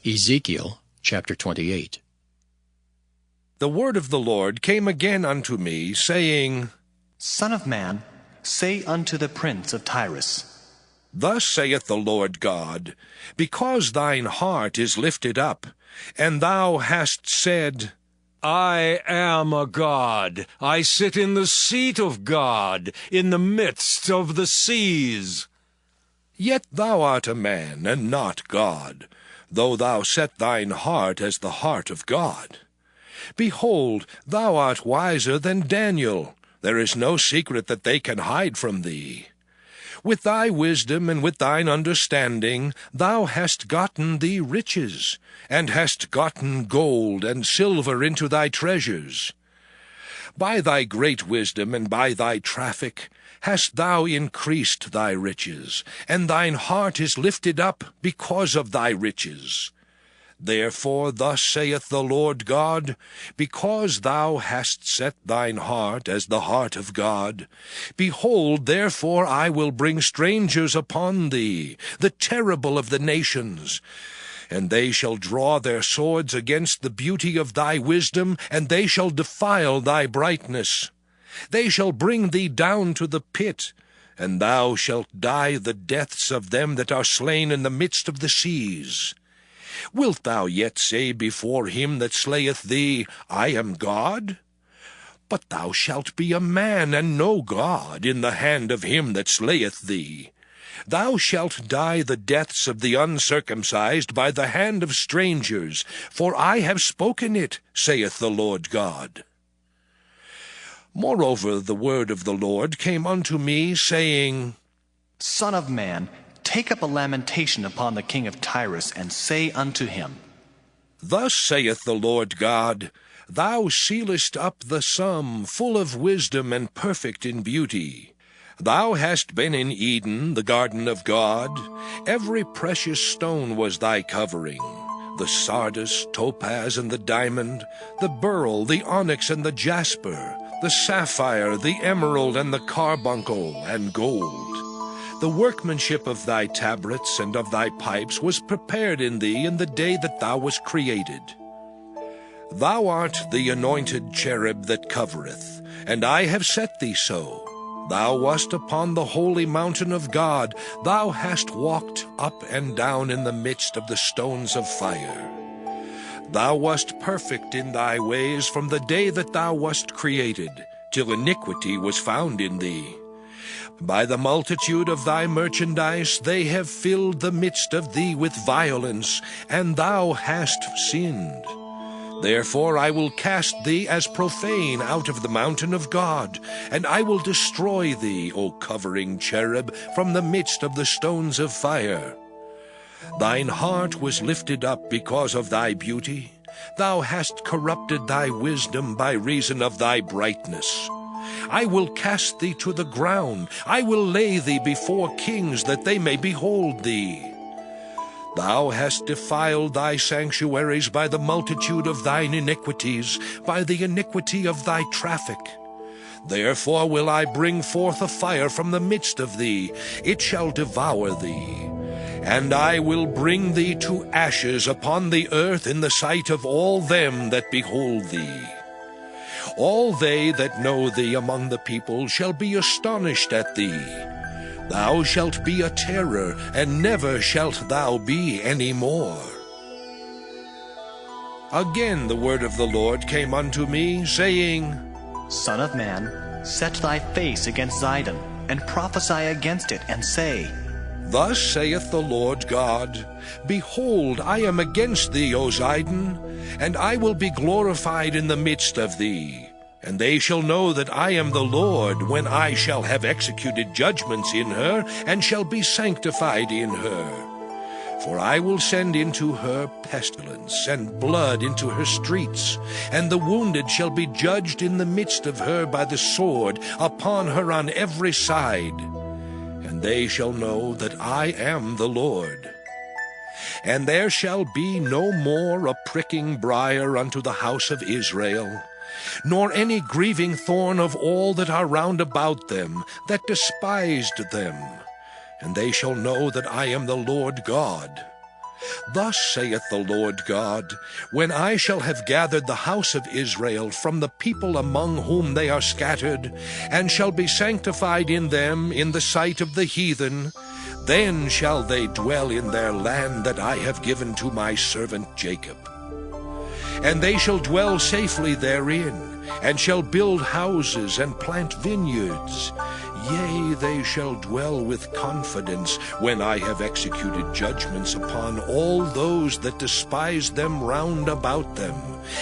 Ezekiel chapter 28. The word of the Lord came again unto me, saying, Son of man, say unto the prince of Tyre, Thus saith the Lord God, because thine heart is lifted up, and thou hast said, I am a God. I sit in the seat of God, in the midst of the seas. Yet thou art a man, and not God, though thou set thine heart as the heart of God. Behold, thou art wiser than Daniel. There is no secret that they can hide from thee. With thy wisdom and with thine understanding thou hast gotten thee riches, and hast gotten gold and silver into thy treasures. By thy great wisdom and by thy traffic hast thou increased thy riches, and thine heart is lifted up because of thy riches. Therefore thus saith the Lord God, because thou hast set thine heart as the heart of God, behold, therefore I will bring strangers upon thee, the terrible of the nations. And they shall draw their swords against the beauty of thy wisdom, and they shall defile thy brightness. They shall bring thee down to the pit, and thou shalt die the deaths of them that are slain in the midst of the seas. Wilt thou yet say before him that slayeth thee, I am God? But thou shalt be a man, and no God, in the hand of him that slayeth thee. Thou shalt die the deaths of the uncircumcised by the hand of strangers, for I have spoken it, saith the Lord God. Moreover the word of the Lord came unto me, saying, Son of man, take up a lamentation upon the king of Tyre, and say unto him, Thus saith the Lord God, Thou sealest up the sum, full of wisdom and perfect in beauty. Thou hast been in Eden, the garden of God. Every precious stone was thy covering, the sardius, topaz, and the diamond, the beryl, the onyx, and the jasper, the sapphire, the emerald, and the carbuncle, and gold. The workmanship of thy tabrets and of thy pipes was prepared in thee in the day that thou wast created. Thou art the anointed cherub that covereth, and I have set thee so. Thou wast upon the holy mountain of God. Thou hast walked up and down in the midst of the stones of fire. Thou wast perfect in thy ways from the day that thou wast created, till iniquity was found in thee. By the multitude of thy merchandise they have filled the midst of thee with violence, and thou hast sinned. Therefore I will cast thee as profane out of the mountain of God, and I will destroy thee, O covering cherub, from the midst of the stones of fire. Thine heart was lifted up because of thy beauty. Thou hast corrupted thy wisdom by reason of thy brightness. I will cast thee to the ground. I will lay thee before kings, that they may behold thee. Thou hast defiled thy sanctuaries by the multitude of thine iniquities, by the iniquity of thy traffic. Therefore will I bring forth a fire from the midst of thee. It shall devour thee. And I will bring thee to ashes upon the earth in the sight of all them that behold thee. All they that know thee among the people shall be astonished at thee. Thou shalt be a terror, and never shalt thou be any more. Again the word of the Lord came unto me, saying, Son of man, set thy face against Sidon, and prophesy against it, and say, Thus saith the Lord God, Behold, I am against thee, O Sidon, and I will be glorified in the midst of thee. And they shall know that I am the Lord, when I shall have executed judgments in her, and shall be sanctified in her. For I will send into her pestilence, and blood into her streets, and the wounded shall be judged in the midst of her by the sword, upon her on every side. And they shall know that I am the Lord. And there shall be no more a pricking briar unto the house of Israel, nor any grieving thorn of all that are round about them, that despised them. And they shall know that I am the Lord God. Thus saith the Lord God, when I shall have gathered the house of Israel from the people among whom they are scattered, and shall be sanctified in them in the sight of the heathen, then shall they dwell in their land that I have given to my servant Jacob. And they shall dwell safely therein, and shall build houses and plant vineyards. Yea, they shall dwell with confidence when I have executed judgments upon all those that despise them round about them.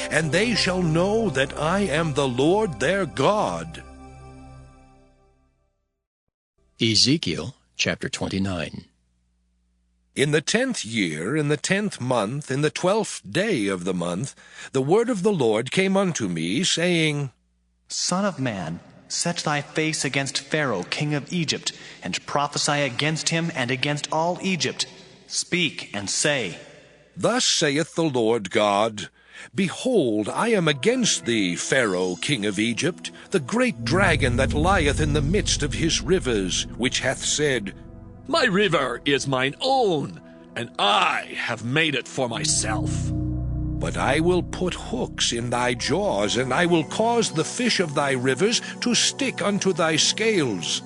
And they shall know that I am the Lord their God. Ezekiel chapter 29. In the 10th year, in the 10th month, in the 12th day of the month, the word of the Lord came unto me, saying, Son of man, set thy face against Pharaoh king of Egypt, and prophesy against him and against all Egypt. Speak and say, Thus saith the Lord God, Behold, I am against thee, Pharaoh king of Egypt, the great dragon that lieth in the midst of his rivers, which hath said, My river is mine own, and I have made it for myself. But I will put hooks in thy jaws, and I will cause the fish of thy rivers to stick unto thy scales.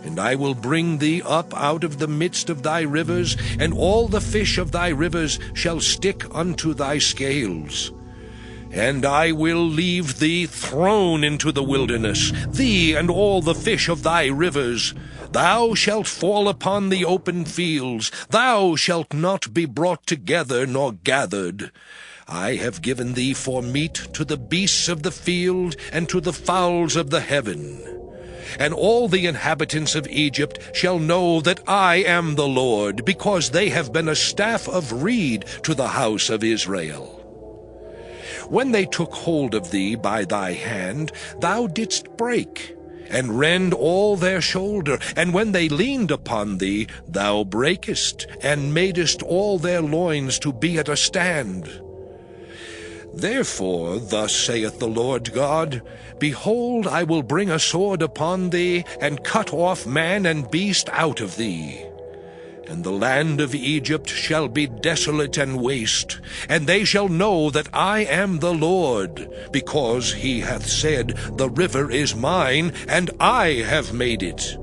And I will bring thee up out of the midst of thy rivers, and all the fish of thy rivers shall stick unto thy scales. And I will leave thee thrown into the wilderness, thee and all the fish of thy rivers. Thou shalt fall upon the open fields, thou shalt not be brought together nor gathered. I have given thee for meat to the beasts of the field, and to the fowls of the heaven. And all the inhabitants of Egypt shall know that I am the Lord, because they have been a staff of reed to the house of Israel. When they took hold of thee by thy hand, thou didst break, and rend all their shoulder. And when they leaned upon thee, thou breakest, and madest all their loins to be at a stand. Therefore, thus saith the Lord God, Behold, I will bring a sword upon thee, and cut off man and beast out of thee. And the land of Egypt shall be desolate and waste, and they shall know that I am the Lord, because he hath said, The river is mine, and I have made it.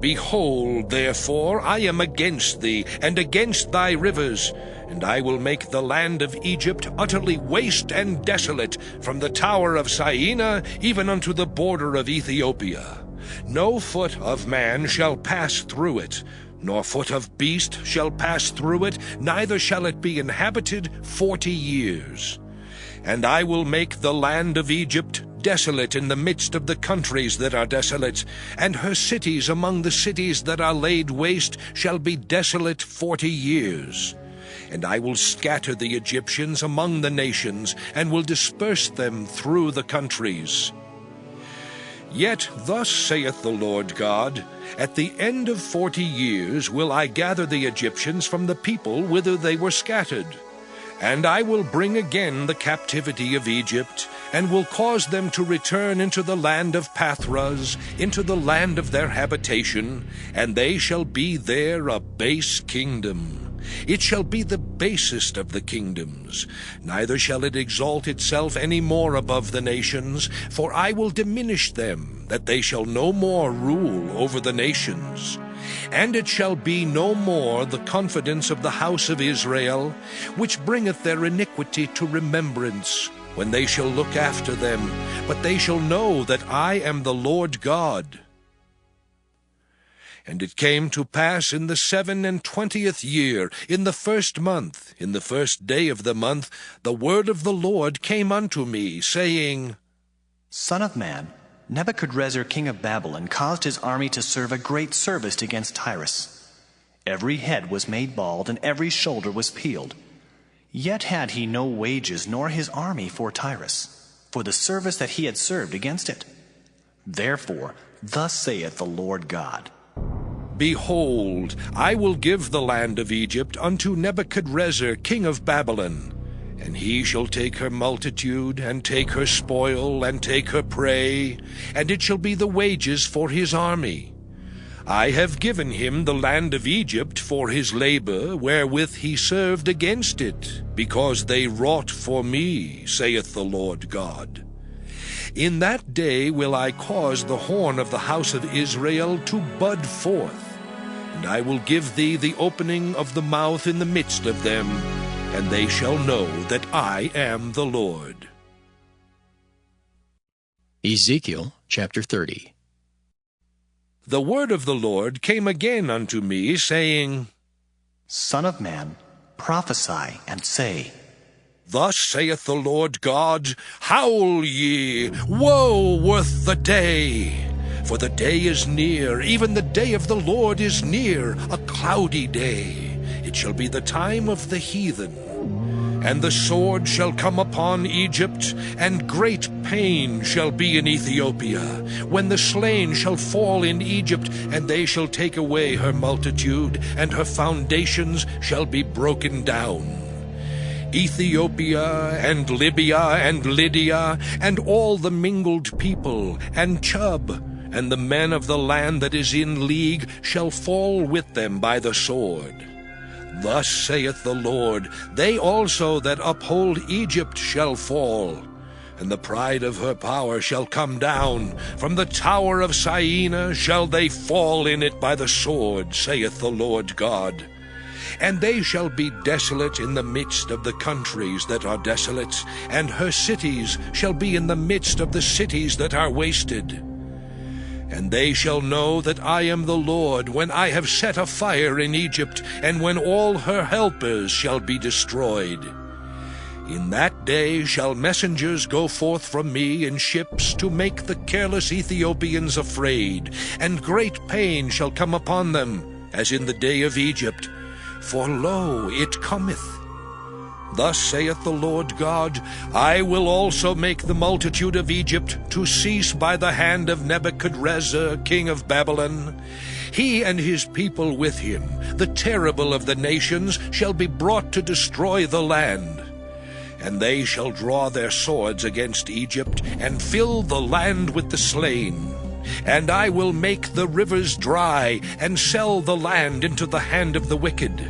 Behold, therefore, I am against thee, and against thy rivers, and I will make the land of Egypt utterly waste and desolate, from the tower of Sidon even unto the border of Ethiopia. No foot of man shall pass through it, nor foot of beast shall pass through it, neither shall it be inhabited 40 years. And I will make the land of Egypt desolate in the midst of the countries that are desolate, and her cities among the cities that are laid waste shall be desolate 40 years. And I will scatter the Egyptians among the nations, and will disperse them through the countries. Yet thus saith the Lord God, At the end of 40 years will I gather the Egyptians from the people whither they were scattered. And I will bring again the captivity of Egypt, and will cause them to return into the land of Pathros, into the land of their habitation, and they shall be there a base kingdom. It shall be the basest of the kingdoms, neither shall it exalt itself any more above the nations, for I will diminish them, that they shall no more rule over the nations. And it shall be no more the confidence of the house of Israel, which bringeth their iniquity to remembrance, when they shall look after them, but they shall know that I am the Lord God. And it came to pass in the 27th year, in the 1st month, in the 1st day of the month, the word of the Lord came unto me, saying, Son of man, Nebuchadrezzar king of Babylon caused his army to serve a great service against Tyre. Every head was made bald, and every shoulder was peeled. Yet had he no wages nor his army for Tyre, for the service that he had served against it. Therefore, thus saith the Lord God, Behold, I will give the land of Egypt unto Nebuchadrezzar king of Babylon, and he shall take her multitude, and take her spoil, and take her prey, and it shall be the wages for his army. I have given him the land of Egypt for his labor, wherewith he served against it, because they wrought for me, saith the Lord God. In that day will I cause the horn of the house of Israel to bud forth, and I will give thee the opening of the mouth in the midst of them, and they shall know that I am the Lord. Ezekiel chapter 30. The word of the Lord came again unto me, saying, Son of man, prophesy and say, Thus saith the Lord God, Howl ye, woe worth the day! For the day is near, even the day of the Lord is near, a cloudy day. It shall be the time of the heathen. And the sword shall come upon Egypt, and great pain shall be in Ethiopia, when the slain shall fall in Egypt, and they shall take away her multitude, and her foundations shall be broken down. Ethiopia, and Libya, and Lydia, and all the mingled people, and Chub, and the men of the land that is in league, shall fall with them by the sword. Thus saith the Lord, They also that uphold Egypt shall fall, and the pride of her power shall come down. From the tower of Syene shall they fall in it by the sword, saith the Lord God. And they shall be desolate in the midst of the countries that are desolate, and her cities shall be in the midst of the cities that are wasted. And they shall know that I am the Lord, when I have set a fire in Egypt, and when all her helpers shall be destroyed. In that day shall messengers go forth from me in ships, to make the careless Ethiopians afraid, and great pain shall come upon them, as in the day of Egypt. For lo, it cometh. Thus saith the Lord God, I will also make the multitude of Egypt to cease by the hand of Nebuchadrezzar, king of Babylon. He and his people with him, the terrible of the nations, shall be brought to destroy the land. And they shall draw their swords against Egypt, and fill the land with the slain. And I will make the rivers dry, and sell the land into the hand of the wicked.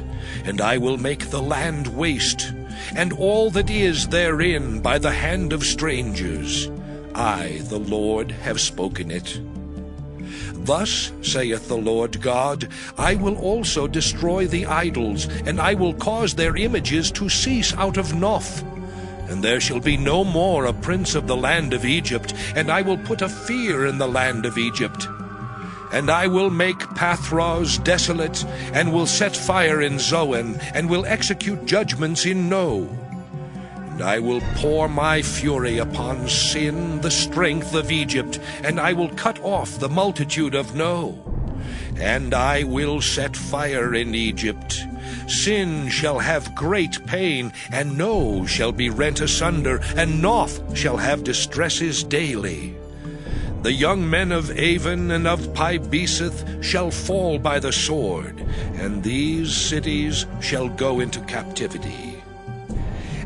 And I will make the land waste, and all that is therein by the hand of strangers. I, the Lord, have spoken it. Thus saith the Lord God, I will also destroy the idols, and I will cause their images to cease out of Noph. And there shall be no more a prince of the land of Egypt, and I will put a fear in the land of Egypt. And I will make Pathros desolate, and will set fire in Zoan, and will execute judgments in No. And I will pour my fury upon Sin, the strength of Egypt, and I will cut off the multitude of No. And I will set fire in Egypt. Sin shall have great pain, and No shall be rent asunder, and Noph shall have distresses daily. The young men of Avon and of Pibeseth shall fall by the sword, and these cities shall go into captivity.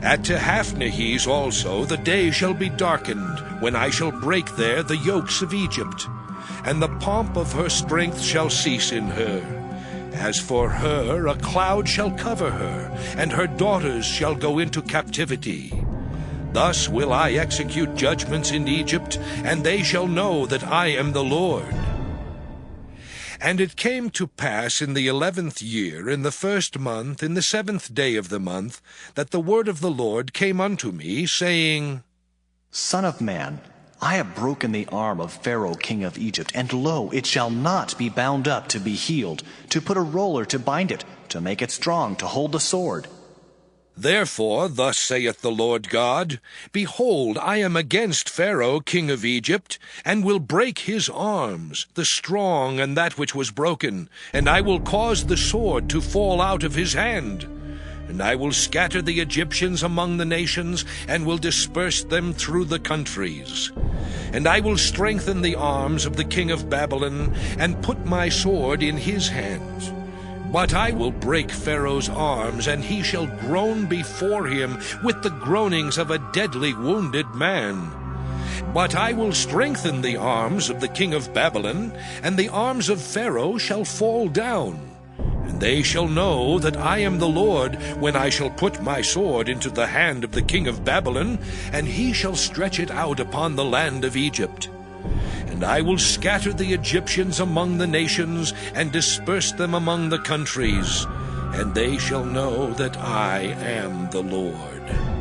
At Tehaphnehes also the day shall be darkened, when I shall break there the yokes of Egypt, and the pomp of her strength shall cease in her. As for her, a cloud shall cover her, and her daughters shall go into captivity. Thus will I execute judgments in Egypt, and they shall know that I am the Lord. And it came to pass in the 11th year, in the 1st month, in the 7th day of the month, that the word of the Lord came unto me, saying, Son of man, I have broken the arm of Pharaoh king of Egypt, and lo, it shall not be bound up to be healed, to put a roller to bind it, to make it strong, to hold the sword. Therefore, thus saith the Lord God, Behold, I am against Pharaoh king of Egypt, and will break his arms, the strong and that which was broken, and I will cause the sword to fall out of his hand. And I will scatter the Egyptians among the nations, and will disperse them through the countries. And I will strengthen the arms of the king of Babylon, and put my sword in his hands. But I will break Pharaoh's arms, and he shall groan before him with the groanings of a deadly wounded man. But I will strengthen the arms of the king of Babylon, and the arms of Pharaoh shall fall down. And they shall know that I am the Lord, when I shall put my sword into the hand of the king of Babylon, and he shall stretch it out upon the land of Egypt. And I will scatter the Egyptians among the nations, and disperse them among the countries, and they shall know that I am the Lord.